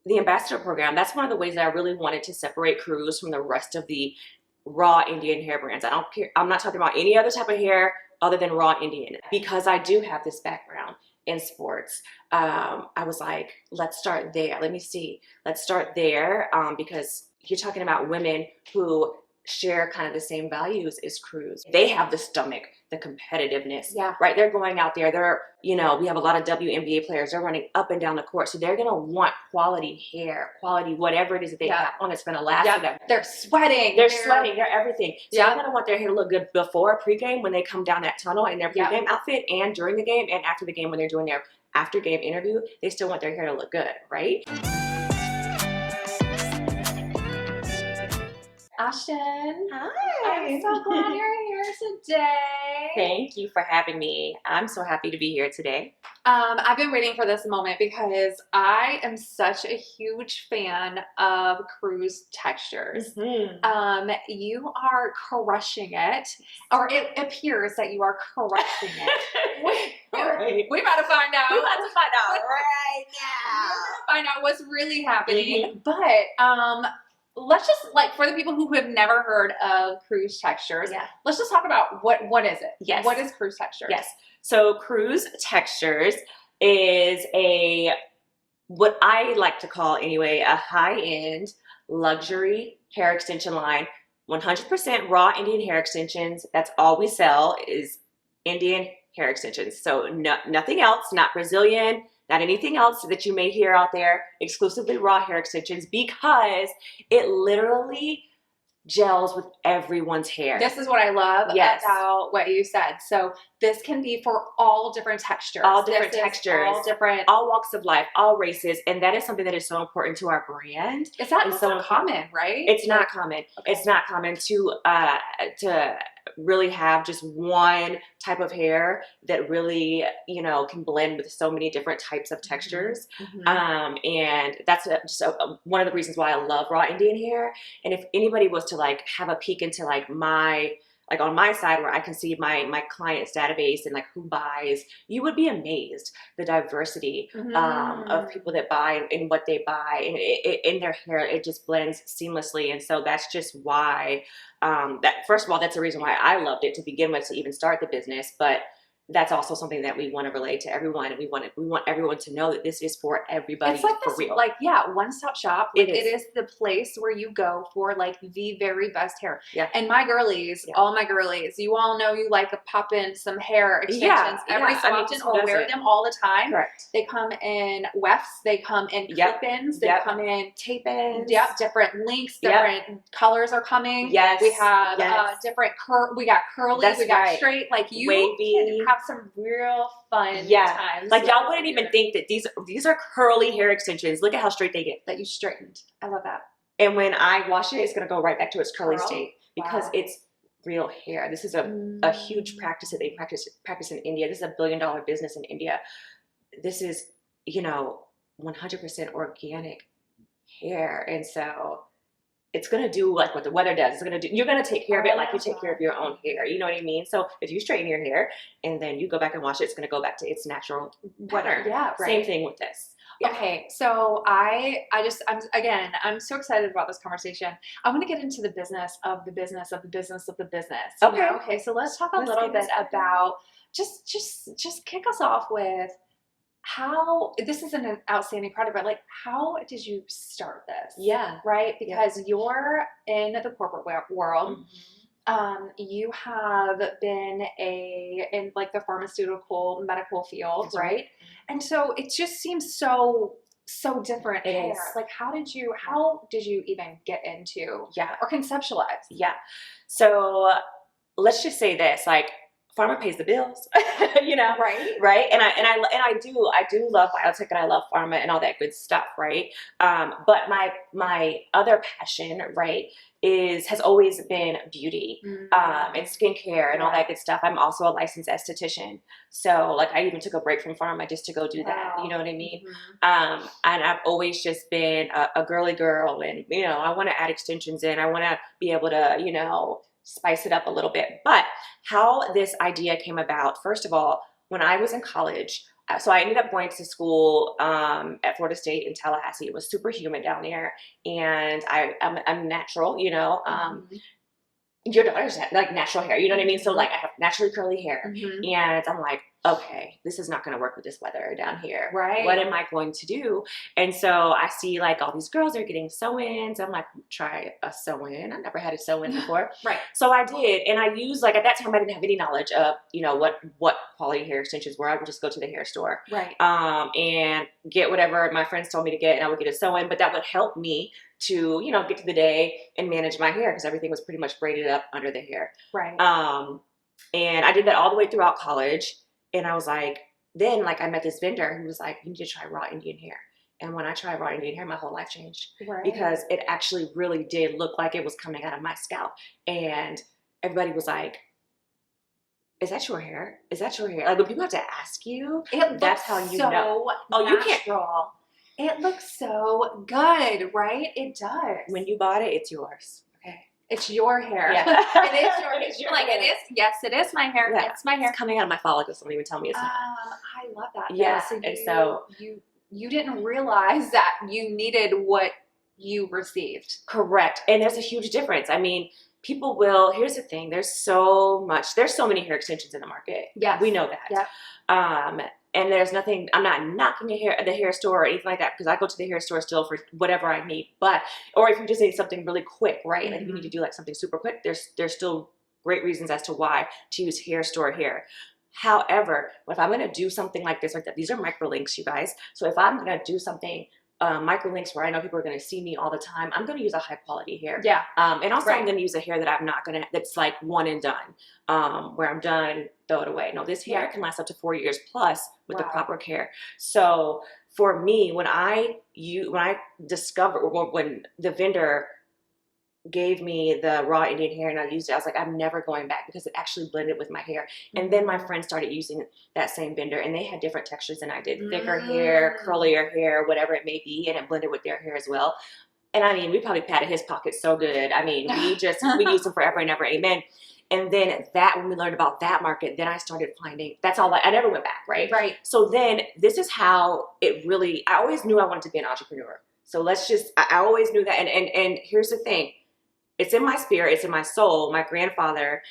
the ambassador program, that's one of the ways that I really wanted to separate Cruz from the rest of the raw Indian hair brands. I don't care. I'm not talking about any other type of hair other than raw Indian, because I do have this background in sports. I was like, let's start there. Let me see. Let's start there, because you're talking about women who share kind of the same values as Cruz. They have the stomach, the competitiveness, right? They're going out there. They're, you know, we have a lot of WNBA players. They're running up and down the court. So they're going to want quality hair, quality, whatever it is that they have on that's going to last for them. They're sweating. They're sweating. They're everything. So they're going to want their hair to look good before pregame when they come down that tunnel in their pregame outfit, and during the game, and after the game when they're doing their after game interview. They still want their hair to look good, right? Ashtyn. Hi. I'm so glad you're here today. Thank you for having me. I'm so happy to be here today. I've been waiting for this moment because I am such a huge fan of Cruz Textures. Mm-hmm. You are crushing it, or it appears that you are crushing it. We about to find out. We about to find out right now. Find out what's really happening. But let's just, like, for the people who have never heard of Cruz Textures, let's just talk about what is it? Yes. What is Cruz Textures? Yes. So Cruz Textures is what I like to call anyway, a high-end luxury hair extension line. 100% raw Indian hair extensions. That's all we sell is Indian hair extensions. So nothing else, not Brazilian, not anything else that you may hear out there, exclusively raw hair extensions, because it literally gels with everyone's hair. This is what I love about what you said. So this can be for all different textures. All different textures. All walks of life, all races. And that is something that is so important to our brand. It's not so common, right? It's not common. Okay. It's not common to really have just one type of hair that really, you know, can blend with so many different types of textures. And that's one of the reasons why I love raw Indian hair. And if anybody was to like have a peek into like on my side where I can see my clients database and like who buys, you would be amazed the diversity of people that buy and what they buy, and in their hair, it just blends seamlessly. And so that's just why first of all, that's the reason why I loved it to begin with, to even start the business. But that's also something that we want to relate to everyone, and we want everyone to know that this is for everybody. It's like for this, real. like one-stop shop. Like, it is the place where you go for like the very best hair. And my girlies, all my girlies, you all know you like to pop in some hair extensions every so often, or wear them all the time. Correct. They come in wefts, they come in clip-ins, they come in tape-ins. Different lengths, different colors are coming. We have different we got curly, we got straight, like you wavy. Can have some real fun times. Like y'all wouldn't even think that these are curly hair extensions. Look at how straight they get. That you straightened. I love that. And when I wash it, it's gonna go right back to its curly state, because it's real hair. This is a huge practice that they practice in India. This is $1 billion business in India. This is, you know, 100% organic hair, and so it's going to do like what the weather does. It's going to do, you're going to take care of it like you take care of your own hair. You know what I mean? So if you straighten your hair and then you go back and wash it, it's going to go back to its natural pattern. Same thing with this. Okay, so I'm so excited about this conversation. I want to get into the business of the business of the business of the business. Okay, so let's talk a little bit about just kick us off with how this is an outstanding product, but like, how did you start this? Right? Because you're in the corporate world. You have been in like the pharmaceutical medical field, right? And so it just seems so different. It is. Like, how did you even get into or conceptualize? So let's just say this, like, pharma pays the bills, you know, right? And I do love biotech, and I love pharma and all that good stuff, right? But my other passion, right, has always been beauty, and skincare and all that good stuff. I'm also a licensed esthetician, so like I even took a break from pharma just to go do that. You know what I mean? And I've always just been a girly girl, and you know, I want to add extensions in. I want to be able to, you know, spice it up a little bit. But how this idea came about, first of all, when I was in college, so I ended up going to school at Florida State in Tallahassee. It was super humid down there, and I'm natural, you know. Your daughters have like natural hair, you know what I mean? So like I have naturally curly hair, and I'm like, okay, this is not going to work with this weather down here. Right. What am I going to do? And so I see like all these girls are getting sew-ins. I'm like, try a sew-in. I never had a sew-in before. Right. So I did, and I used like at that time I didn't have any knowledge of what quality hair extensions were. I would just go to the hair store, right, and get whatever my friends told me to get, and I would get a sew-in. But that would help me to get to the day and manage my hair because everything was pretty much braided up under the hair. Right. And I did that all the way throughout college. And I was like, then like I met this vendor who was like, you need to try raw Indian hair. And when I tried raw Indian hair, my whole life changed. Right. Because it actually really did look like it was coming out of my scalp. And everybody was like, is that your hair? Is that your hair? Like when people have to ask you, that's how you know. Oh, you can't. It looks so good, right? It does. When you bought it, it's yours. It's your hair. Yeah. It is your hair. You're like, it is. Yes, it is my hair. Yeah. It's my hair. It's coming out of my follicles. Don't even tell me it's not. I love that. Yeah. So you didn't realize that you needed what you received. Correct. And there's a huge difference. I mean, people will, here's the thing. There's so many hair extensions in the market. Yeah. We know that. Yeah. And there's nothing, I'm not knocking the hair store or anything like that because I go to the hair store still for whatever I need. Or if you just need something really quick, right? Like if you need to do like something super quick, there's still great reasons as to why to use hair store hair. However, if I'm going to do something like this, like that, these are microlinks, you guys. So if I'm going to do something microlinks where I know people are going to see me all the time, I'm going to use a high quality hair. Yeah. And also I'm going to use a hair that I'm not going to, that's like one and done, where I'm done, throw it away. No, this hair can last up to 4 years plus with the proper care. So for me, when I discovered, when the vendor gave me the raw Indian hair and I used it, I was like, I'm never going back because it actually blended with my hair. And then my friends started using that same vendor and they had different textures than I did. Thicker hair, curlier hair, whatever it may be, and it blended with their hair as well. And I mean, we probably patted his pockets so good. I mean, we used them forever and ever, amen. And then when we learned about that market, then I started finding, that's all, I never went back, right? Right. So then this is how it really, I always knew I wanted to be an entrepreneur. So I always knew that. And here's the thing. It's in my spirit. It's in my soul. My grandfather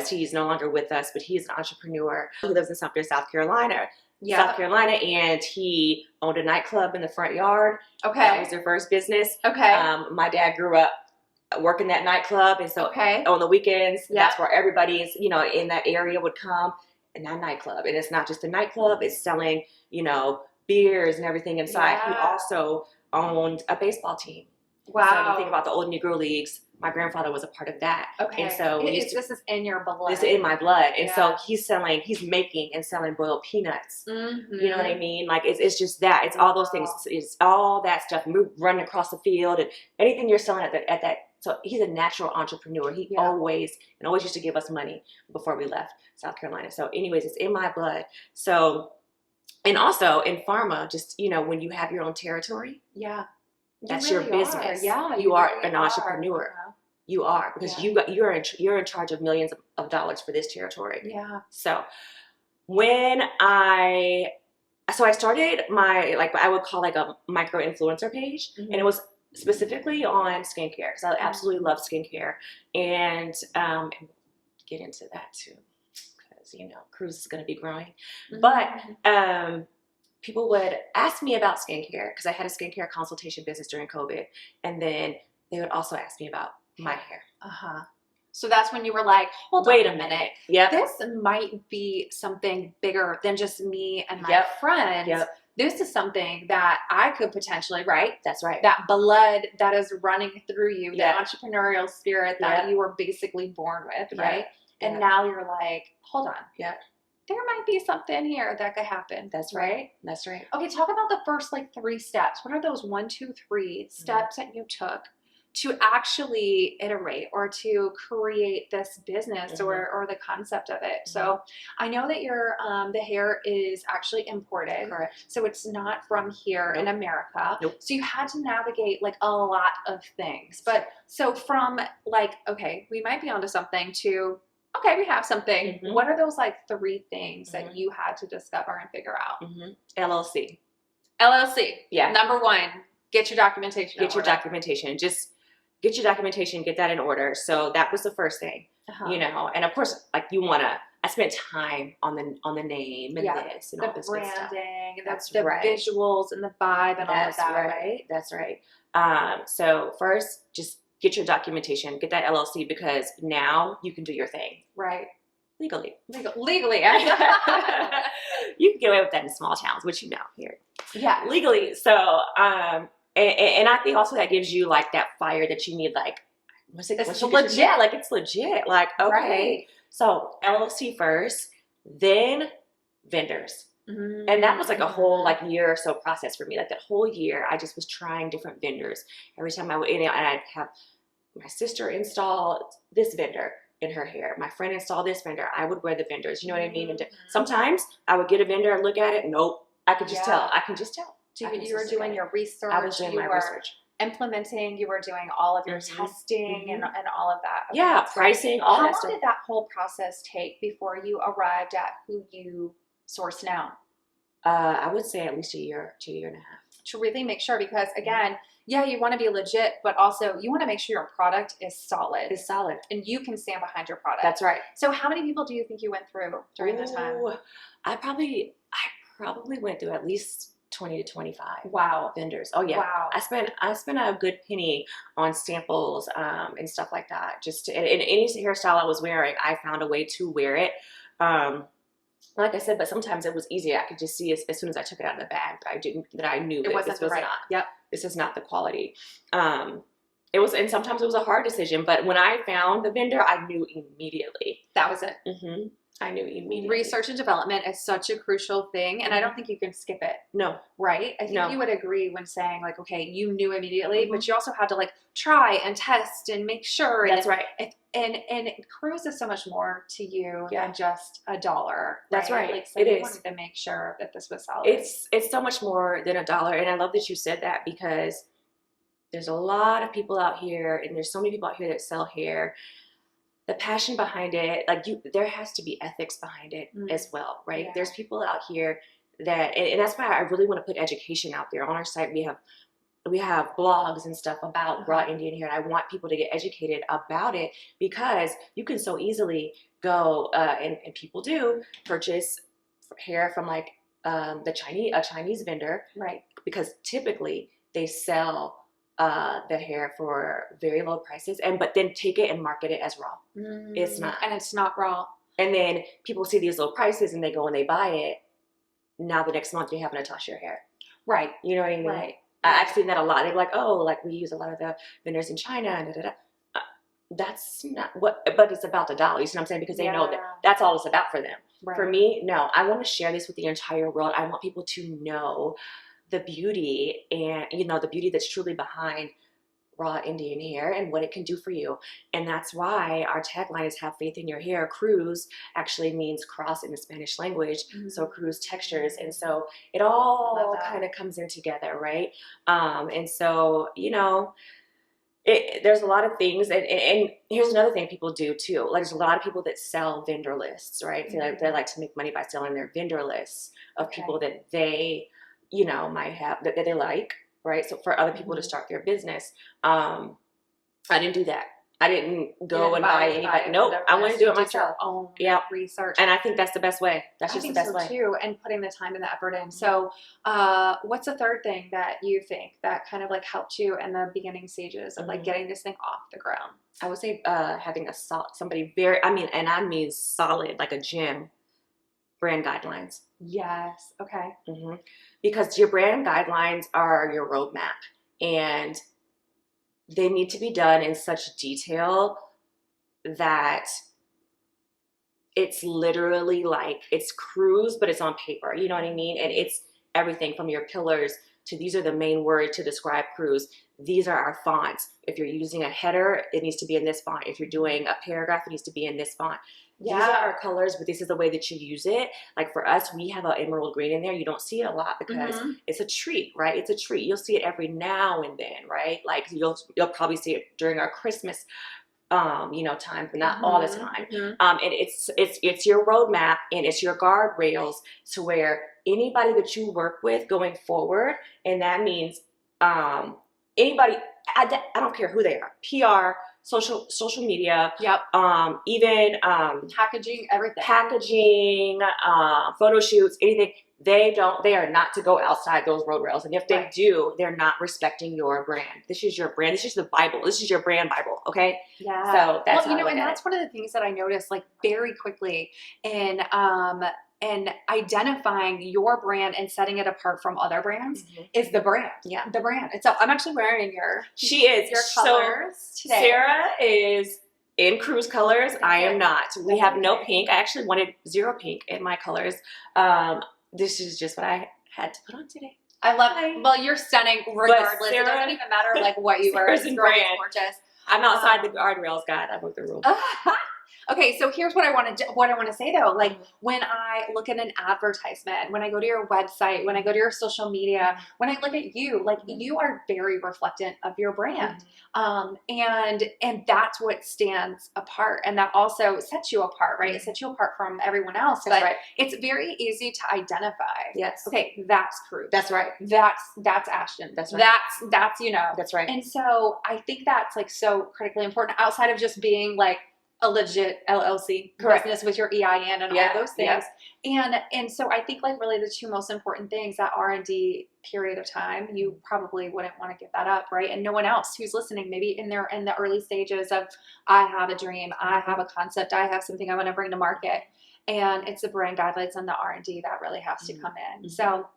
he's no longer with us, but he's an entrepreneur who lives in Sumter, South Carolina. Yeah. South Carolina, and he owned a nightclub in the front yard. Okay. That was their first business. Okay. My dad grew up working that nightclub, and so on the weekends, that's where everybody is, in that area would come, and that nightclub. And it's not just a nightclub, it's selling, beers and everything inside. Yeah. He also owned a baseball team. Wow. So when you think about the old Negro Leagues, my grandfather was a part of that. Okay. And so this is in your blood. This is in my blood. And so he's making and selling boiled peanuts. Mm-hmm. You know what I mean? Like it's just that. It's all those things. It's all that stuff. Running across the field and anything you're selling at that. So he's a natural entrepreneur. He always used to give us money before we left South Carolina. So anyways, it's in my blood. So, and also in pharma, just, when you have your own territory. Yeah. That's your business. Yeah, you are an entrepreneur. You are, because you're in charge of millions of dollars for this territory. Yeah. So when I started my, like, I would call like a micro influencer page, and it was specifically on skincare because I absolutely love skincare, and get into that too because Cruz is going to be growing, but people would ask me about skincare because I had a skincare consultation business during COVID. And then they would also ask me about my hair. So that's when you were like, wait a minute. Yep. This might be something bigger than just me and my friends. Yep. This is something that I could potentially, right? That's right. That blood that is running through you, the entrepreneurial spirit that you were basically born with, right? And now you're like, hold on. Yeah. There might be something here that could happen. That's right. That's right. Okay, talk about the first 3 steps. What are those 1, 2, 3 steps that you took to actually iterate or to create this business or the concept of it? So I know that your the hair is actually imported. Correct. So it's not from here in America. Nope. So you had to navigate a lot of things. But so from okay, we might be onto something to Okay, we have something. Mm-hmm. What are those like 3 things that you had to discover and figure out? LLC. LLC. Yeah. Number 1, get your documentation. Get your documentation. Just get your documentation, get that in order. So that was the first thing, you know, and of course, like I spent time on the name and this and all this good stuff. Branding, that's the visuals and the vibe and all of that, right? That's right. So first, just get your documentation, get that LLC, because now you can do your thing. Right. Legally. Legally. You can get away with that in small towns, which you know here. Yeah. Legally. So, and I think also that gives you like that fire that you need, like, it's legit. Yeah, like it's legit. Like, okay. Right. So LLC first, then vendors. And that was like a whole like year or so process for me. Like that whole year, I just was trying different vendors. Every time I would, and I'd have my sister install this vendor in her hair. My friend installed this vendor. I would wear the vendors. You know what I mean? And sometimes I would get a vendor and look at it. Nope. I could just tell. I can just tell. You were doing your research. I was doing my research. Implementing, you were doing all of your testing and all of that. Okay, yeah, pricing, all that stuff. How long did that whole process take before you arrived at who you source now? I would say at least a year to a year and a half. To really make sure, because again, yeah, you want to be legit, but also you want to make sure your product is solid. It's solid. And you can stand behind your product. That's right. So how many people do you think you went through during the time? I probably went through at least 20 to 25 vendors. Oh yeah. Wow. I spent a good penny on samples and stuff like that. Just to, and any hairstyle I was wearing, I found a way to wear it. Like I said, but sometimes it was easy. I could just see as soon as I took it out of the bag that I knew it wasn't this was right. not. Yep. This is not the quality. It was, and sometimes it was a hard decision, but when I found the vendor, I knew immediately. That was it. I knew immediately. Research and development is such a crucial thing, and I don't think you can skip it. No. Right? I think you would agree when saying, like, okay, you knew immediately, but you also had to, like, try and test and make sure. That's right. And Cruz is so much more to you than just $1. Right? That's right. Like, so you wanted to make sure that this was solid. It's so much more than $1, and I love that you said that, because there's a lot of people out here, and there's so many people out here that sell hair. The passion behind it, like there has to be ethics behind it as well, right? Yeah. There's people out here that, and that's why I really want to put education out there. On our site, we have blogs and stuff about raw Indian hair, and I want people to get educated about it, because you can so easily go and people do purchase hair from like a Chinese vendor, right? Because typically they sell the hair for very low prices, but then take it and market it as raw. It's not. And it's not raw. And then people see these low prices and they go and they buy it. Now the next month you're having to toss your hair. Right. You know what I mean? Right. I've seen that a lot. They're like, oh, like we use a lot of the vendors in China and that's not what, but it's about the dollar. You see what I'm saying? Because they know that that's all it's about for them. Right. For me, no, I want to share this with the entire world. I want people to know the beauty, and the beauty that's truly behind raw Indian hair and what it can do for you. And that's why our tagline is "Have faith in your hair." Cruz actually means cross in the Spanish language, so Cruz Textures, and so it all kind of comes in together, right? And so there's a lot of things, and here's another thing people do too. Like, there's a lot of people that sell vendor lists, right? They like to make money by selling their vendor lists of people that they might have that they like, right? So for other people to start their business. I didn't do that. I didn't go and buy anybody. Nope. I want to do it myself. Yeah. Research. And I think that's the best way. That's just the best way. Too, and putting the time and the effort in. So what's the third thing that you think that kind of like helped you in the beginning stages of like getting this thing off the ground? I would say having somebody very, I mean solid, like a gym, brand guidelines. Yes. Okay. Because your brand guidelines are your roadmap, and they need to be done in such detail that it's literally like it's Cruz, but it's on paper. You know what I mean? And it's everything from your pillars to these are the main words to describe Cruz. These are our fonts. If you're using a header, it needs to be in this font. If you're doing a paragraph, it needs to be in this font. These are our colors, but this is the way that you use it. Like for us, we have an emerald green in there. You don't see it a lot because it's a treat, right? It's a treat. You'll see it every now and then, right? Like you'll probably see it during our Christmas time, but not all the time. And it's your roadmap and it's your guardrails to where anybody that you work with going forward, and that means anybody, I don't care who they are, PR, social media, even packaging, everything, photo shoots, anything. They are not to go outside those road rails. And if they do, they're not respecting your brand. This is your brand. This is the Bible. This is your brand Bible. Okay. Yeah. So that's and that's one of the things that I noticed like very quickly in identifying your brand and setting it apart from other brands is the brand. Yeah. The brand itself. I'm actually wearing your colors today. Sarah is in Cruz colors. I am not. We have no pink. I actually wanted 0 pink in my colors. This is just what I had to put on today. I love it. Well, you're stunning regardless. It doesn't even matter like what you wear. It's gorgeous. I'm outside the guardrails, God. I broke the rule. Okay, so here's what I want to say though. Like when I look at an advertisement, when I go to your website, when I go to your social media, when I look at you, like you are very reflectant of your brand. And that's what stands apart. And that also sets you apart, right? It sets you apart from everyone else. That's right. It's very easy to identify. Yes. Okay, that's Cruz. That's right. That's Ashtyn. That's right. That's That's right. And so I think that's like so critically important outside of just being like a legit LLC business with your EIN and all those things. And so I think like really the two most important things, that R&D period of time, you probably wouldn't want to give that up, right? And no one else who's listening, maybe in the early stages of, I have a dream, I have a concept, I have something I want to bring to market. And it's the brand guidelines and the R&D that really has to come in. So,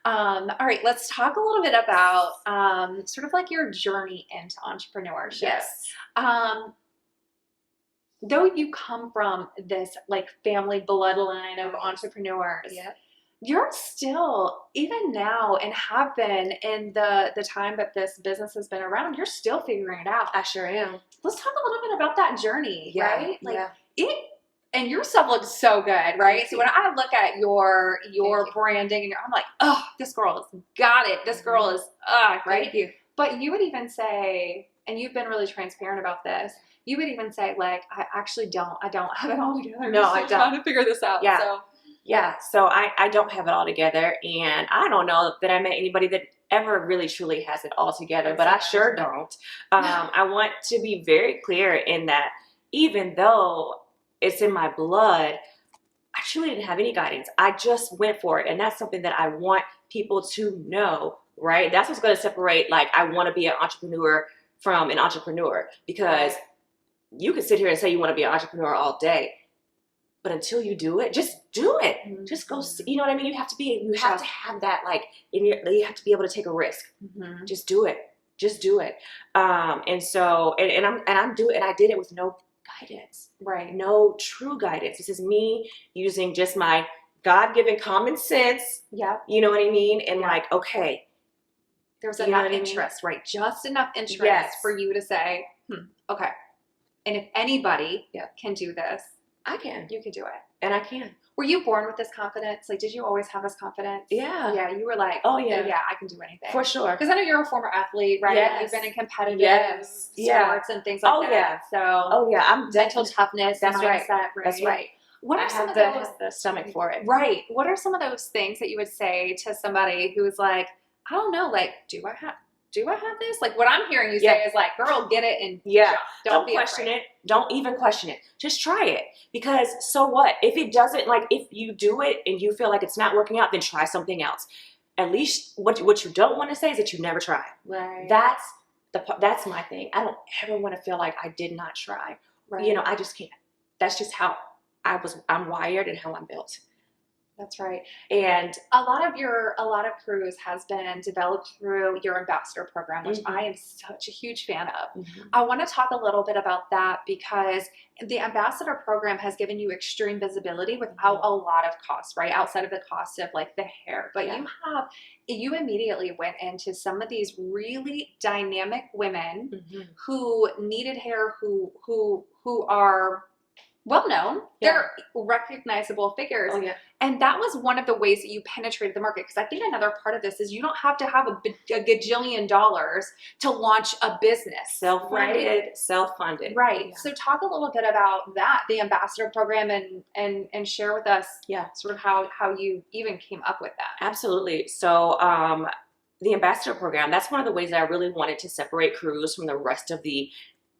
all right, let's talk a little bit about sort of like your journey into entrepreneurship. Yes. Though you come from this like family bloodline of entrepreneurs, you're still, even now and have been in the time that this business has been around, you're still figuring it out. I sure am. Let's talk a little bit about that journey, right? Like and your stuff looks so good, right? So when I look at your branding, and I'm like, oh, this girl has got it. This girl is, right? Thank you. But you would even say, and you've been really transparent about this, you would even say like, I don't have it all together. No, I don't. Trying to figure this out. So I don't have it all together, and I don't know that I met anybody that ever really truly has it all together, but I sure don't. I want to be very clear in that even though it's in my blood, I truly didn't have any guidance. I just went for it, and that's something that I want people to know, right? That's what's going to separate, like, I want to be an entrepreneur from an entrepreneur, because you can sit here and say you want to be an entrepreneur all day, but until you do it, just do it. Just go see, you know what I mean? You have to have that, like, you have to be able to take a risk. Just do it. Just do it. And so, and I did it with no guidance, right? No true guidance. This is me using just my God-given common sense. Yeah. You know what I mean? And like, okay. There's enough interest, right? Just enough interest for you to say, okay. And if anybody can do this, I can. You can do it. And I can. Were you born with this confidence? Like, did you always have this confidence? Yeah. Yeah, you were like, oh, yeah, I can do anything. For sure. Because I know you're a former athlete, right? Yes. You've been in competitive sports and things like that. Yeah. So, I'm mental toughness, that's mindset, right. That's right. What are some of those? The stomach for it. Right. What are some of those things that you would say to somebody who's like, I don't know, like, do I have this? Like, what I'm hearing you say is like, girl, get it and jump. Don't question it. Don't even question it. Just try it. Because so what? If it doesn't, like, if you do it and you feel like it's not working out, then try something else. At least what you don't want to say is that you never try. Right. That's my thing. I don't ever want to feel like I did not try. Right. You know, I just can't. That's just how I'm wired and how I'm built. That's right. And a lot of Cruz has been developed through your ambassador program, which I am such a huge fan of. I want to talk a little bit about that because the ambassador program has given you extreme visibility without a lot of cost, right? Outside of the cost of like the hair. But you immediately went into some of these really dynamic women who needed hair, who are well known. They're recognizable figures. Oh, yeah. And that was one of the ways that you penetrated the market. Because I think another part of this is you don't have to have a gajillion dollars to launch a business. Self-funded, self-funded. Right. Yeah. So talk a little bit about that, the ambassador program, and share with us sort of how you even came up with that. Absolutely. So the ambassador program, that's one of the ways that I really wanted to separate Cruz from the rest of the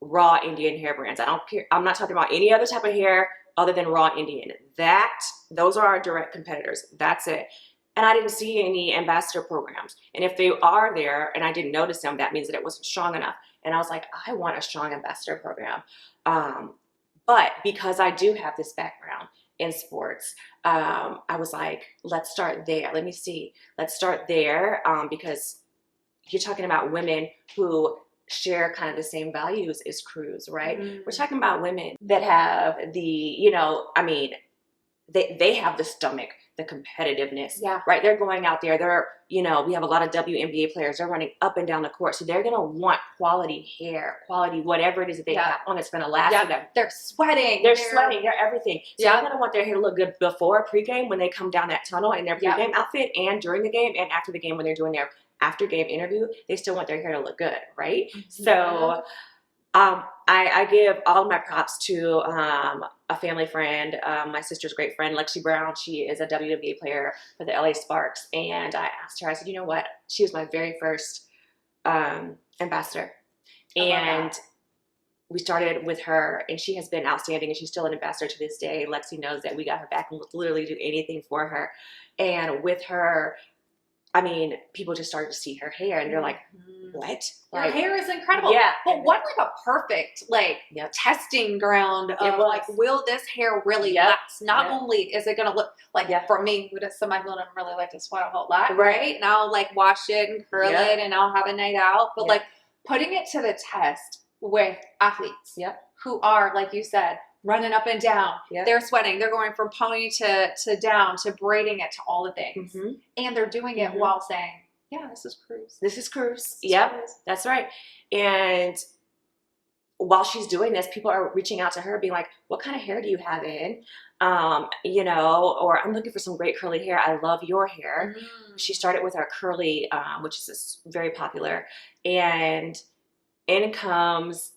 raw Indian hair brands. I don't care. I'm not talking about any other type of hair other than raw Indian. Those are our direct competitors. That's it. And I didn't see any ambassador programs. And if they are there and I didn't notice them, that means that it wasn't strong enough. And I was like, I want a strong ambassador program. But because I do have this background in sports, I was like, let's start there. Let me see. Let's start there because you're talking about women who share kind of the same values as Cruz, right? Mm-hmm. We're talking about women that have the, I mean, they have the stomach, the competitiveness, right? They're going out there. They're, we have a lot of WNBA players. They're running up and down the court. So they're going to want quality hair, quality, whatever it is that they have on. It's going to last for them. They're sweating. They're sweating. They're everything. So they're going to want their hair to look good before pregame when they come down that tunnel in their pregame outfit, and during the game and after the game when they're doing their after game interview. They still want their hair to look good, right? Mm-hmm. So I give all my props to a family friend, my sister's great friend, Lexi Brown. She is a WNBA player for the LA Sparks. And I asked her, I said, you know what? She was my very first ambassador. And we started with her, and she has been outstanding, and she's still an ambassador to this day. Lexi knows that we got her back and will literally do anything for her. And with her, I mean, people just started to see her hair, and they're like, what? Your hair is incredible. Yeah. But what a perfect, testing ground of, will this hair really last? Not only is it going to look, for me, who does somebody who doesn't really like to sweat a whole lot, right? And I'll, wash it and curl it, and I'll have a night out. But, putting it to the test with athletes who are, like you said, running up and down. Yep. They're sweating. They're going from pony to down to braiding it to all the things. Mm-hmm. And they're doing it while saying, this is Cruz. This is Cruz. Yep, that's right. And while she's doing this, people are reaching out to her being like, what kind of hair do you have in? Or I'm looking for some great curly hair. I love your hair. Mm-hmm. She started with our curly, which is very popular. And in comes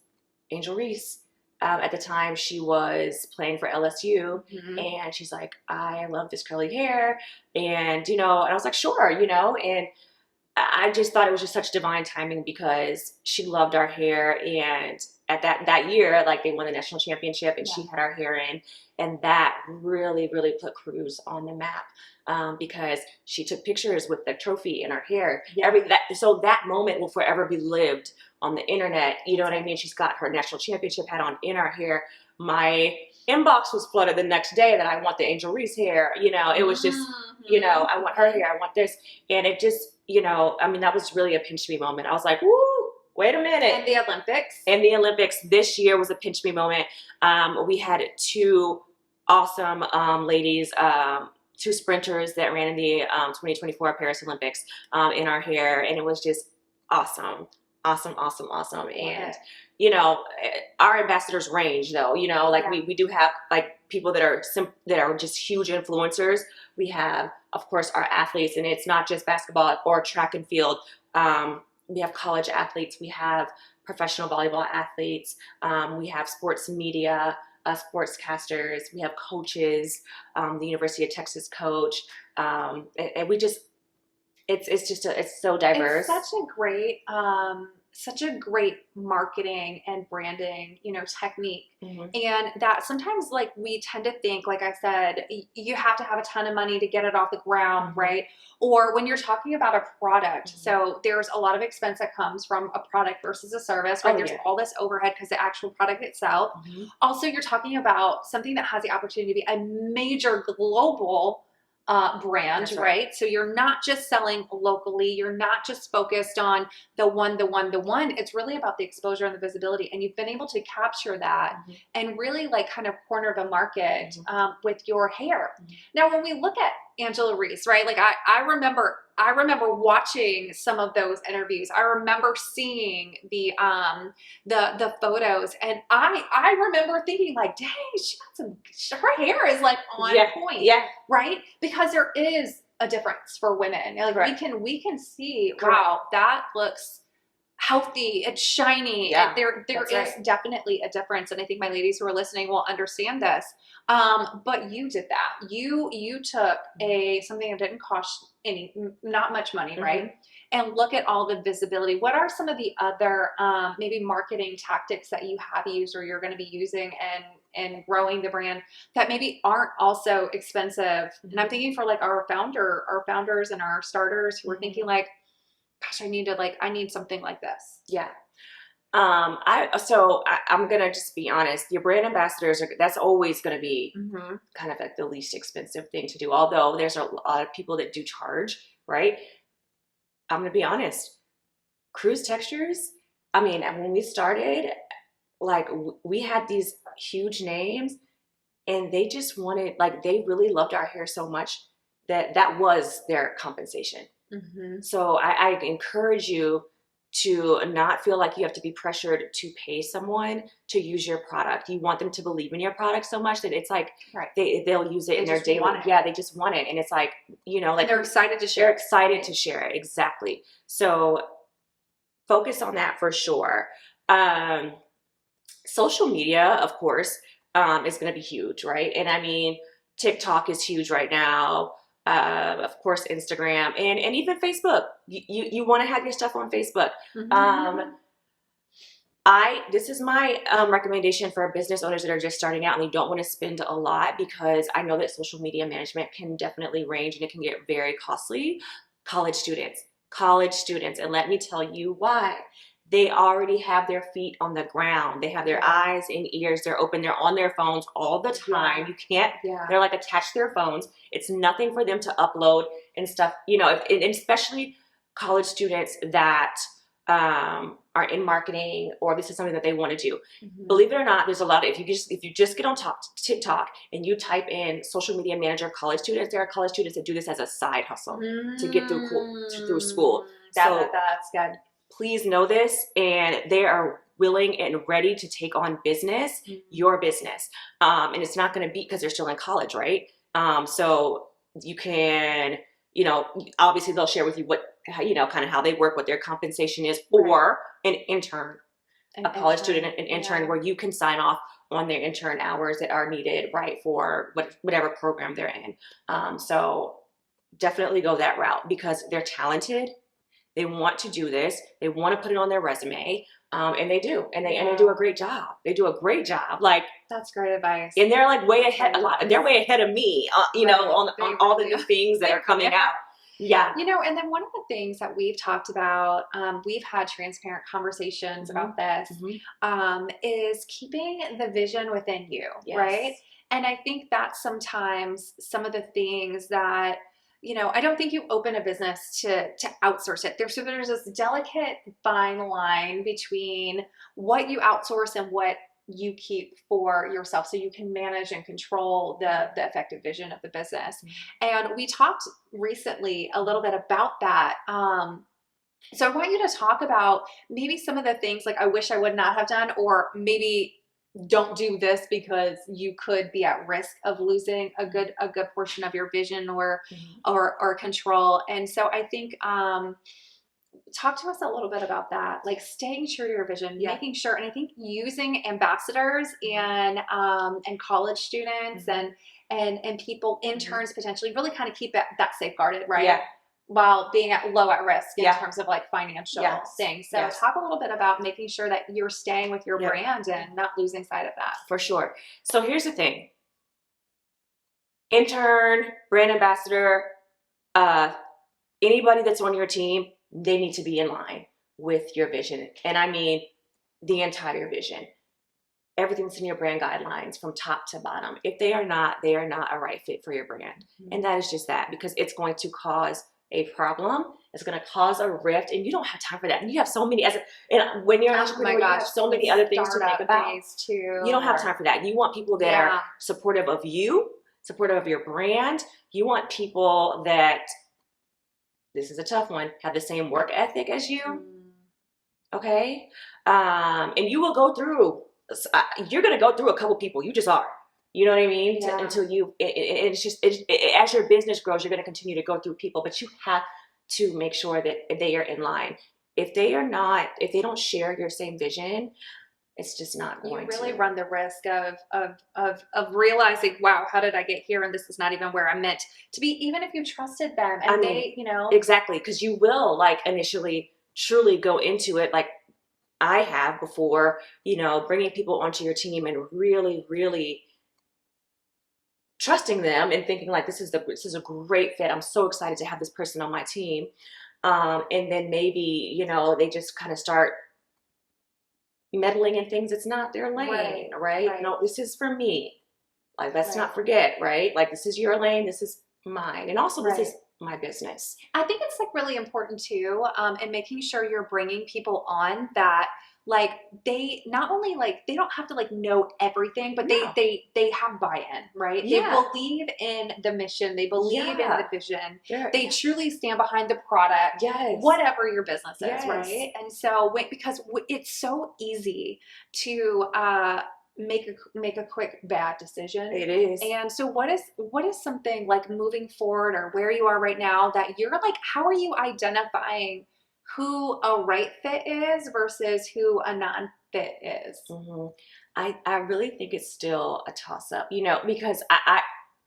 Angel Reese. At the time, she was playing for LSU, and she's like, I love this curly hair. And, and I was like, sure, and I just thought it was just such divine timing because she loved our hair. And at that year, they won the national championship, and she had our hair in. And that really, really put Cruz on the map because she took pictures with the trophy in her hair. Yeah. So that moment will forever be lived on the internet. You know what I mean? She's got her national championship hat on in her hair. My inbox was flooded the next day that I want the Angel Reese hair. It was just, I want her hair. I want this. And it just, that was really a pinch me moment. I was like, woo, wait a minute. And the Olympics. And the Olympics this year was a pinch me moment. We had two awesome ladies, two sprinters that ran in the 2024 Paris Olympics in our hair. And it was just awesome. Awesome. And, our ambassadors range though, we do have people that are just huge influencers. We have, of course, our athletes, and it's not just basketball or track and field. We have college athletes. We have professional volleyball athletes. We have sports media, sportscasters. We have coaches, the University of Texas coach. And we just, it's so diverse. It's such a great marketing and branding, technique. Mm-hmm. And that sometimes we tend to think, like I said, you have to have a ton of money to get it off the ground, mm-hmm. right? Or when you're talking about a product, mm-hmm. so there's a lot of expense that comes from a product versus a service, right? There's all this overhead because the actual product itself. Mm-hmm. Also, you're talking about something that has the opportunity to be a major global brand, right? So you're not just selling locally. You're not just focused on the one. It's really about the exposure and the visibility. And you've been able to capture that mm-hmm. and really kind of corner the market mm-hmm. With your hair. Mm-hmm. Now, when we look at Angela Reese, right? I remember I remember watching some of those interviews. I remember seeing the photos, and I remember thinking like, dang, she got her hair is like on point, right? Because there is a difference for women. Like we can see, wow, that looks healthy, it's shiny. Yeah, there is definitely a difference, and I think my ladies who are listening will understand this. But you did that. You took something that didn't cost not much money, right? And look at all the visibility. What are some of the other maybe marketing tactics that you have used or you're going to be using and growing the brand that maybe aren't also expensive? And I'm thinking for like our founders and our starters who are thinking like, gosh, I need something like this. Yeah. I'm gonna just be honest. Your brand ambassadors that's always gonna be kind of like the least expensive thing to do. Although there's a lot of people that do charge, right? I'm gonna be honest. Cruz Textures. I mean, when we started, like we had these huge names, and they just wanted, like, they really loved our hair so much that was their compensation. So I encourage you to not feel like you have to be pressured to pay someone to use your product. You want them to believe in your product so much that it's like they'll use it in their daily. Yeah, they just want it, and it's like, you know, like and they're excited to share. They're excited to share it, exactly. So focus on that for sure. Social media, of course, is going to be huge, right? And I mean, TikTok is huge right now. Of course, Instagram and even Facebook. You want to have your stuff on Facebook. This is my recommendation for business owners that are just starting out and they don't want to spend a lot, because I know that social media management can definitely range and it can get very costly. College students, and let me tell you why. They already have their feet on the ground. They have their eyes and ears. They're open. They're on their phones all the time. You can't, they're like attached to their phones. It's nothing for them to upload and stuff, you know, and especially college students that are in marketing, or this is something that they want to do. Believe it or not, there's a lot of, if you just get on TikTok and you type in social media manager college students, there are college students that do this as a side hustle to get through school. So that's good. Please know this, and they are willing and ready to take on business, your business. And it's not going to be because they're still in college, right? So you can, you know, obviously they'll share with you what, you know, kind of how they work, what their compensation is, or an intern, a college student, an intern where you can sign off on their intern hours that are needed, right, for whatever program they're in. So definitely go that route, because they're talented. They want to do this. They want to put it on their resume, and they do, and they do a great job. They do a great job. Like, that's great advice. And they're like way ahead. They're way ahead of me. You know, on all the new things that are coming out. Yeah. You know, and then one of the things that we've talked about, we've had transparent conversations about this, is keeping the vision within you, right? And I think that's sometimes some of the things that, you know, I don't think you open a business to outsource it. There's this delicate fine line between what you outsource and what you keep for yourself, so you can manage and control the effective vision of the business. And we talked recently a little bit about that. So I want you to talk about maybe some of the things like I wish I would not have done, or maybe don't do this because you could be at risk of losing a good portion of your vision or control. And so I think talk to us a little bit about that, like staying true to your vision, making sure. And I think using ambassadors and college students and people, interns potentially, really kind of keep that safeguarded, right? While being low at risk in terms of like financial things. So talk a little bit about making sure that you're staying with your brand and not losing sight of that. For sure. So here's the thing. Intern, brand ambassador, anybody that's on your team, they need to be in line with your vision. And I mean the entire vision. Everything's in your brand guidelines from top to bottom. If they are not a right fit for your brand. And that is just that, because it's going to cause a problem. It's going to cause a rift, and you don't have time for that. And you have so many, when you're an entrepreneur, you have so many other things to think about. You don't have time for that. You want people that are supportive of you, supportive of your brand. You want people that this is a tough one, have the same work ethic as you. Okay. And you will go through, you're going to go through a couple people. You just are. You know what I mean? Yeah. Until it's just, as your business grows, you're going to continue to go through people, but you have to make sure that they are in line. If they don't share your same vision, it's just not going to. You really run the risk of realizing, wow, how did I get here? And this is not even where I'm meant to be, even if you trusted them and they, you know. Exactly. Because you will like initially truly go into it like I have before, you know, bringing people onto your team and really, really trusting them and thinking like, this is a great fit. I'm so excited to have this person on my team. And then maybe, you know, they just kind of start meddling in things. It's not their lane, right? No, this is for me. Like, let's not forget, right? Like, this is your lane. This is mine. And also this is my business. I think it's like really important too, and making sure you're bringing people on that like they not only like they don't have to like know everything, but they have buy-in, right? They believe in the mission, they believe in the vision, they truly stand behind the product, whatever your business is, right? And so because it's so easy to make a quick bad decision. It is. And so what is something like moving forward or where you are right now that you're like, how are you identifying who a right fit is versus who a non-fit is? I really think it's still a toss-up, you know, because I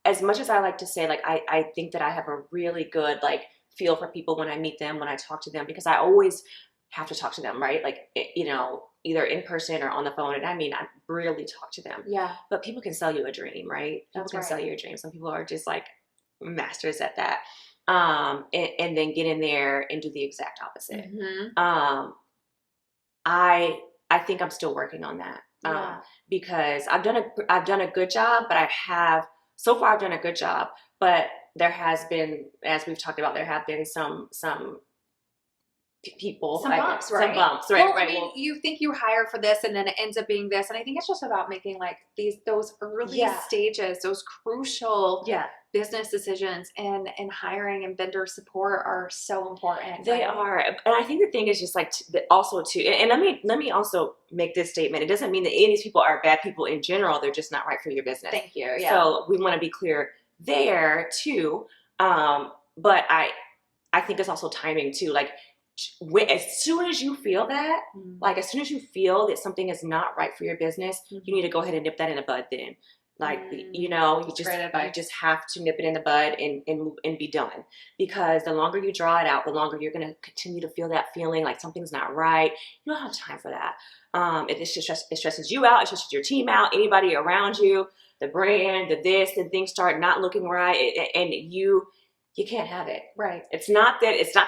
as much as I like to say, like, I think that I have a really good like feel for people when I meet them, when I talk to them, because I always have to talk to them, right? Like, you know, either in person or on the phone. And I mean, I really talk to them. Yeah. But people can sell you a dream, right? People can sell you a dream. Some people are just like masters at that. And then get in there and do the exact opposite. I think I'm still working on that. Because I've done a good job, but so far I've done a good job, but there has been, as we've talked about, there have been some people, some bumps, right? Some bumps, right? Well, I mean, you think you hire for this, and then it ends up being this, and I think it's just about making like those early stages, those crucial business decisions, and hiring and vendor support are so important. They are, and I think the thing is just like also too, and let me also make this statement. It doesn't mean that any of these people are bad people in general. They're just not right for your business. Thank you. Yeah. So we want to be clear there too. But I think it's also timing too. Like, as soon as you feel that, like as soon as you feel that something is not right for your business, you need to go ahead and nip that in the bud then. Like, you know, you just have to nip it in the bud and be done. Because the longer you draw it out, the longer you're going to continue to feel that feeling like something's not right. You don't have time for that. It stresses you out. It stresses your team out, anybody around you, the brand, and things start not looking right. And you can't have it. Right. It's not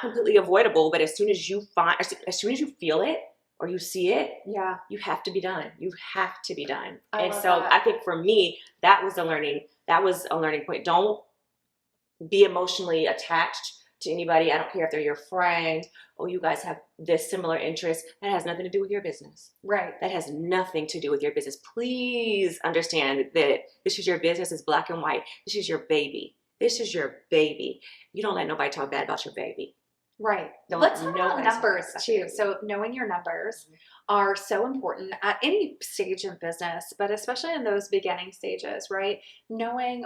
completely avoidable, but as soon as you feel it or you see it, you have to be done. You have to be done. And so that. I think for me, that was a learning point. Don't be emotionally attached to anybody. I don't care if they're your friend or you guys have this similar interest. That has nothing to do with your business. Right. That has nothing to do with your business. Please understand that this is your business. It's black and white. This is your baby. This is your baby. You don't let nobody talk bad about your baby. Right. Let's talk about numbers too. So knowing your numbers are so important at any stage in business, but especially in those beginning stages, right? Knowing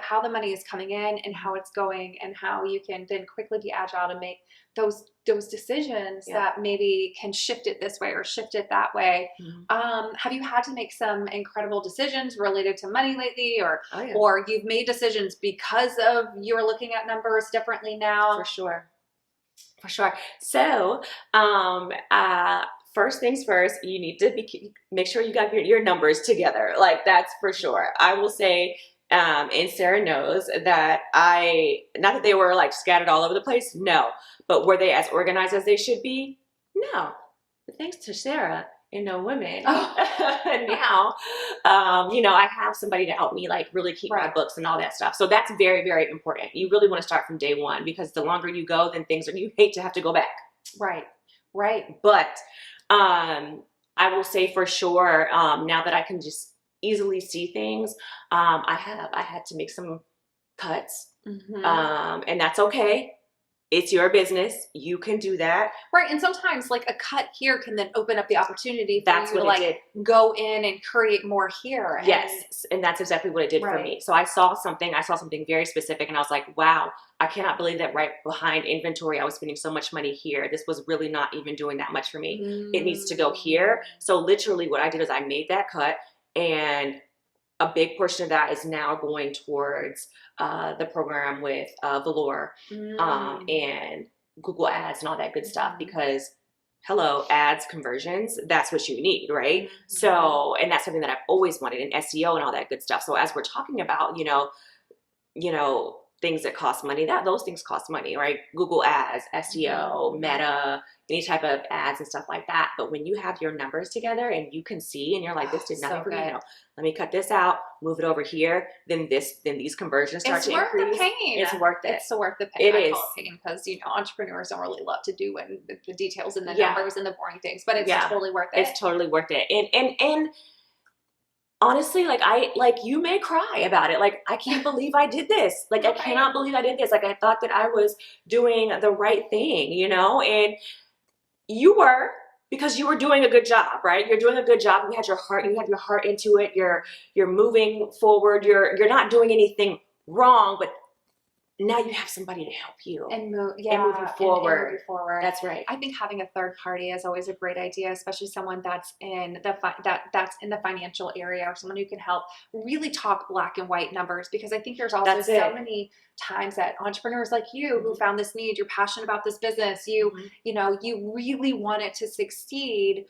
how the money is coming in and how it's going and how you can then quickly be agile to make those decisions that maybe can shift it this way or shift it that way. Have you had to make some incredible decisions related to money lately, or you've made decisions because of you're looking at numbers differently now? For sure. So, first things first, you need to make sure you got your numbers together. Like, that's for sure. I will say, and Sarah knows that not that they were like scattered all over the place. No, but were they as organized as they should be? No, but thanks to Sarah and No Women, now, you know, I have somebody to help me like really keep my books and all that stuff. So that's very, very important. You really want to start from day one, because the longer you go, then you hate to have to go back. Right. But I will say for sure, now that I can just easily see things, I had to make some cuts, and that's okay. it's your business. You can do that. Right. And sometimes like a cut here can then open up the opportunity for you to like go in and create more here. Yes. And that's exactly what it did for me. So I saw something very specific and I was like, wow, I cannot believe that right behind inventory, I was spending so much money here. This was really not even doing that much for me. It needs to go here. So literally what I did is I made that cut, and a big portion of that is now going towards the program with Velour and Google Ads and all that good stuff, because hello, ads, conversions, that's what you need, right? So, and that's something that I've always wanted in SEO and all that good stuff. So as we're talking about, you know, things that cost money, those things cost money, right? Google Ads, SEO, Meta, any type of ads and stuff like that. But when you have your numbers together and you can see and you're like, this did nothing for me, let me cut this out, move it over here, then these conversions start to increase. It's worth the pain. It's worth it. It's worth the pain. It is. Call it pain because, you know, entrepreneurs don't really love to do the details and the numbers and the boring things, but it's totally worth it. It's totally worth it. And honestly, like you may cry about it. Like, I can't believe I did this. Like, I cannot believe I did this. Like, I thought that I was doing the right thing, you know, and you were, because you were doing a good job, right? You're doing a good job. You have your heart into it. You're moving forward. You're not doing anything wrong, but now you have somebody to help you and move you forward. And move you forward. That's right. I think having a third party is always a great idea, especially someone that's in the financial area, or someone who can help really talk black and white numbers. Because I think there's also so many times that entrepreneurs like you who found this need, you're passionate about this business, you know, you really want it to succeed.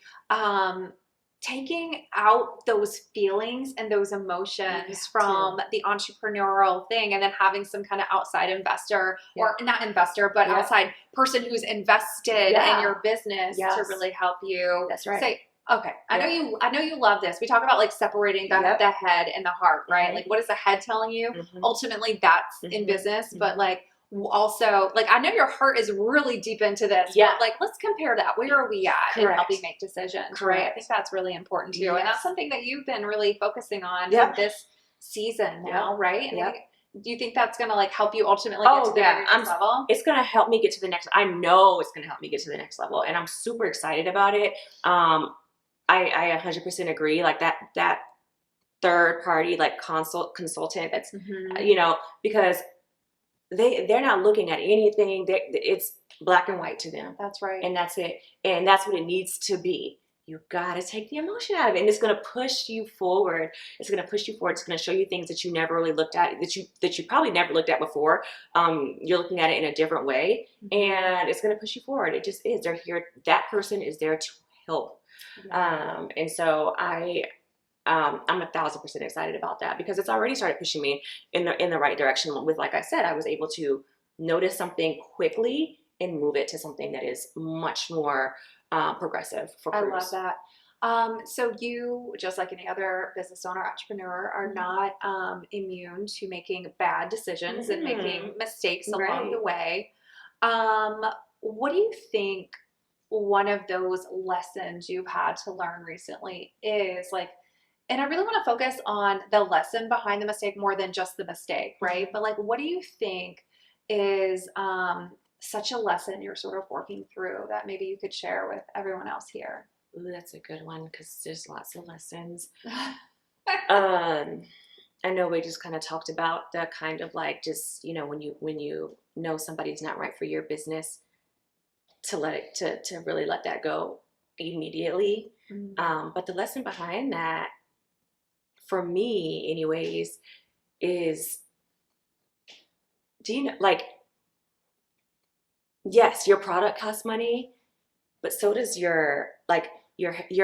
Taking out those feelings and those emotions from the entrepreneurial thing, and then having some kind of outside investor or not investor, but outside person who's invested in your business to really help you. That's right. Say, okay, I know you love this. We talk about like separating the head and the heart, right? Like, what is the head telling you? Ultimately, that's in business, but like, also, like, I know your heart is really deep into this, but like, let's compare that. Where are we at in helping make decisions, right? I think that's really important too. And that's something that you've been really focusing on this season now, right? And do you think that's going to like help you ultimately get to the next level? It's going to help me get to the next, I know it's going to help me get to the next level, and I'm super excited about it. I 100% agree. Like that third party, like consultant, that's, you know, because they're not looking at anything. It's black and white to them. That's right. And that's it. And that's what it needs to be. You got to take the emotion out of it. And it's going to push you forward. It's going to push you forward. It's going to show you things that you never really looked at, that you probably never looked at before. You're looking at it in a different way. And it's going to push you forward. It just is. They're here. That person is there to help. And so I'm 1,000% excited about that, because it's already started pushing me in the right direction. With, like I said, I was able to notice something quickly and move it to something that is much more progressive for Cruz. I love that. So you, just like any other business owner, entrepreneur, are not immune to making bad decisions and making mistakes along the way. What do you think one of those lessons you've had to learn recently is? Like, and I really want to focus on the lesson behind the mistake more than just the mistake, right? But like, what do you think is such a lesson you're sort of working through that maybe you could share with everyone else here? Ooh, that's a good one, because there's lots of lessons. I know we just kind of talked about the kind of like, just, you know, when you know somebody's not right for your business, to really let that go immediately. But the lesson behind that, for me anyways, is, do you know, like, yes, your product costs money, but so does your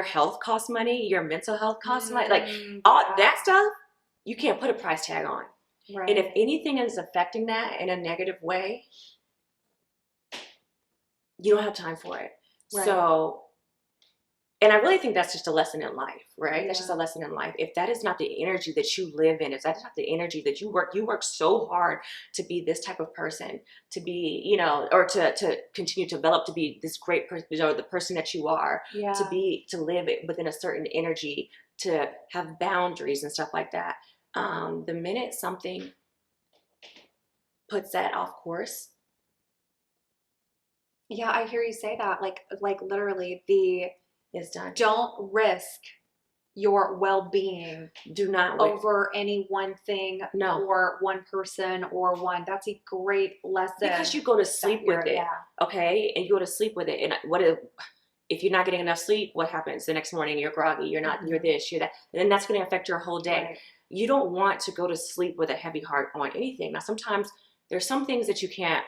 health costs money, your mental health costs money, like all that stuff you can't put a price tag on. Right. And if anything is affecting that in a negative way, you don't have time for it. Right. So, and I really think that's just a lesson in life, right? That's just a lesson in life. If that is not the energy that you live in, if that's not the energy that you work so hard to be this type of person, to be, you know, or to continue to develop, to be this great person, or the person that you are, to live within a certain energy, to have boundaries and stuff like that. The minute something puts that off course, Yeah, I hear you say that. Like literally It's done. don't risk your well-being Do not over any one thing or one person or that's a great lesson. Because you go to sleep with it, okay? And you go to sleep with it. And if you're not getting enough sleep, what happens? The next morning you're groggy, you're not, you're this, you're that. And then that's going to affect your whole day. Right. You don't want to go to sleep with a heavy heart on anything. Now, sometimes there's some things that you can't,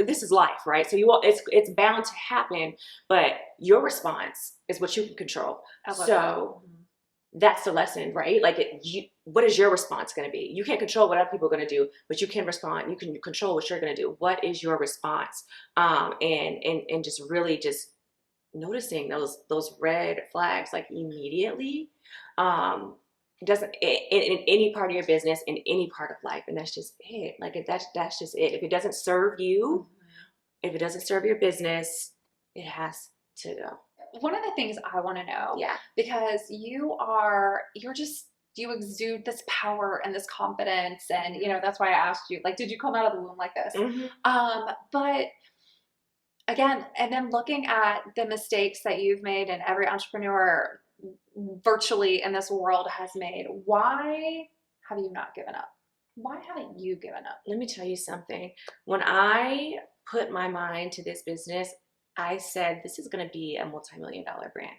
this is life, right? So it's bound to happen, but your response is what you can control. So that's the lesson, right? Like, what is your response going to be? You can't control what other people are going to do, but you can respond. You can control what you're going to do. What is your response? And just really just noticing those red flags like immediately. Doesn't in any part of your business, in any part of life, and that's just it. Like, that's just it. If it doesn't serve you, if it doesn't serve your business, it has to go. One of the things I want to know, because you exude this power and this confidence, and that's why I asked you, like, did you come out of the womb like this? But again, and then looking at the mistakes that you've made and every entrepreneur virtually in this world has made, why have you not given up? Why haven't you given up? Let me tell you something. When I put my mind to this business, I said, this is going to be a multi-million-dollar brand.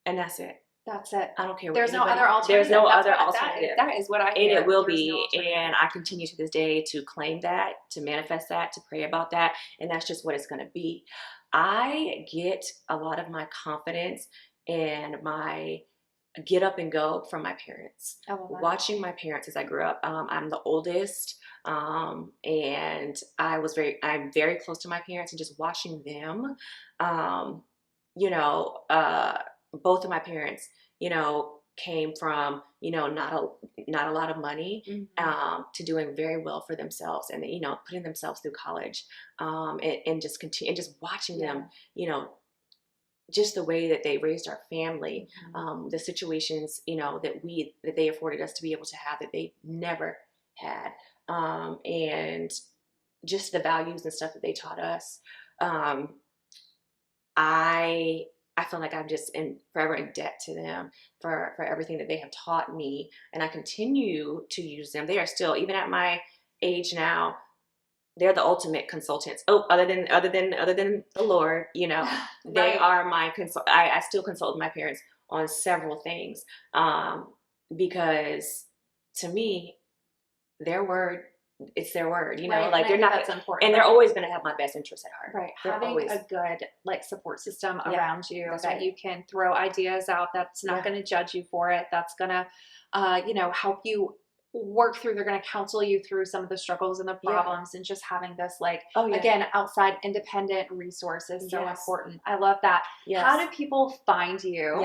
And that's it. That's it. I don't care. There's no other alternative. There's no other alternative. That is what I hear. And it will be. And I continue to this day to claim that, to manifest that, to pray about that. And that's just what it's going to be. I get a lot of my confidence and my get up and go from my parents. Watching my parents as I grew up. I'm the oldest. And I'm very close to my parents, and just watching them, both of my parents, came from, not a lot of money, to doing very well for themselves, and, putting themselves through college, and just continue, and just watching them, just the way that they raised our family, the situations, that they afforded us to be able to have that they never had. And just the values and stuff that they taught us. I feel like I'm just forever in debt to them for everything that they have taught me, and I continue to use them. They are still, even at my age now, they're the ultimate consultants. Oh, other than the Lord, they are my I still consult my parents on several things, because to me, their word, it's their word, right. Like, they're not, that's important, and they're always going to have my best interest at heart. Right. They're having a good support system around you that you can throw ideas out, that's not going to judge you for it, that's going to help you work through, they're going to counsel you through some of the struggles and the problems, and just having this again, outside independent resource is so important. I love that. How do people find you?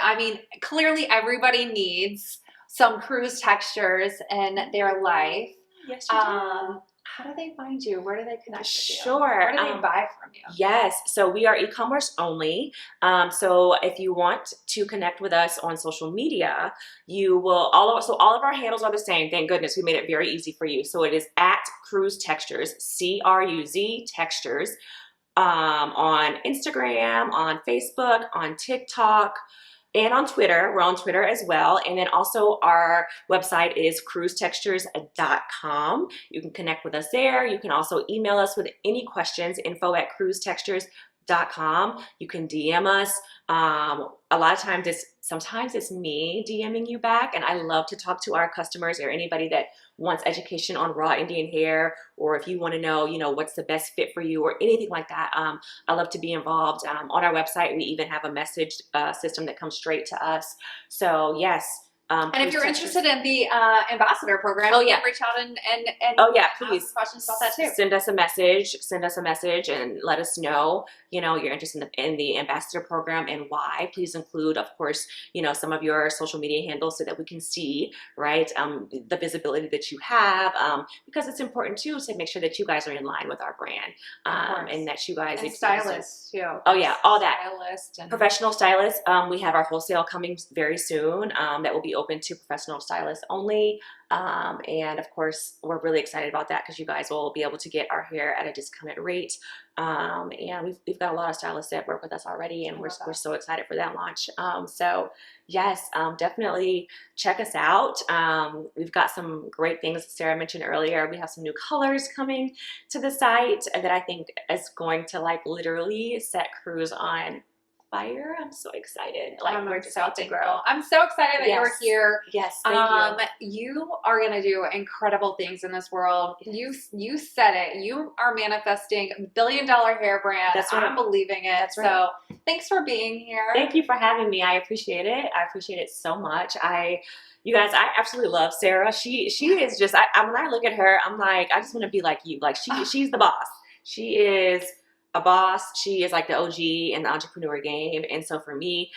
I mean, clearly everybody needs some Cruz Textures in their life. Yes, you do. How do they find you? Where do they connect with you? Sure. Where do they buy from you? Yes. So we are e-commerce only. So if you want to connect with us on social media, you will all of our handles are the same. Thank goodness, we made it very easy for you. So it is at Cruz Textures, CRUZ Textures, on Instagram, on Facebook, on TikTok, and on Twitter. We're on Twitter as well. And then also our website is cruztextures.com. You can connect with us there. You can also email us with any questions, info@cruztextures.com. You can DM us. A lot of times sometimes it's me DMing you back, and I love to talk to our customers or anybody that wants education on raw Indian hair, or if you want to know, what's the best fit for you or anything like that. I love to be involved. On our website, we even have a message system that comes straight to us. So yes. And if you're interested in the ambassador program, you can reach out and please ask questions about that too. Send us a message and let us know, you're interested in the ambassador program and why. Please include, of course, some of your social media handles so that we can see, right, the visibility that you have, because it's important too to make sure that you guys are in line with our brand, and that you guys stylists too. Oh yeah, all that. Stylist and professional stylists. We have our wholesale coming very soon. That will be open to professional stylists only. And of course, we're really excited about that because you guys will be able to get our hair at a discounted rate. And we've got a lot of stylists that work with us already, and we're so excited for that launch. So yes, definitely check us out. We've got some great things Sarah mentioned earlier. We have some new colors coming to the site that I think is going to like literally set Cruz on fire. I'm so excited. Like we're just about to grow. I'm so excited that you're here. Yes, thank you. You are gonna do incredible things in this world. Yes. You said it. You are manifesting $1 billion hair brand. That's right. I'm believing it. That's right. So thanks for being here. Thank you for having me. I appreciate it. I appreciate it so much. You guys, I absolutely love Sarah. She is just, when I look at her, I'm like, I just want to be like you. Like she's the boss. She is a boss. She is like the OG in the entrepreneur game. And so for me,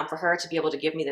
for her to be able to give me the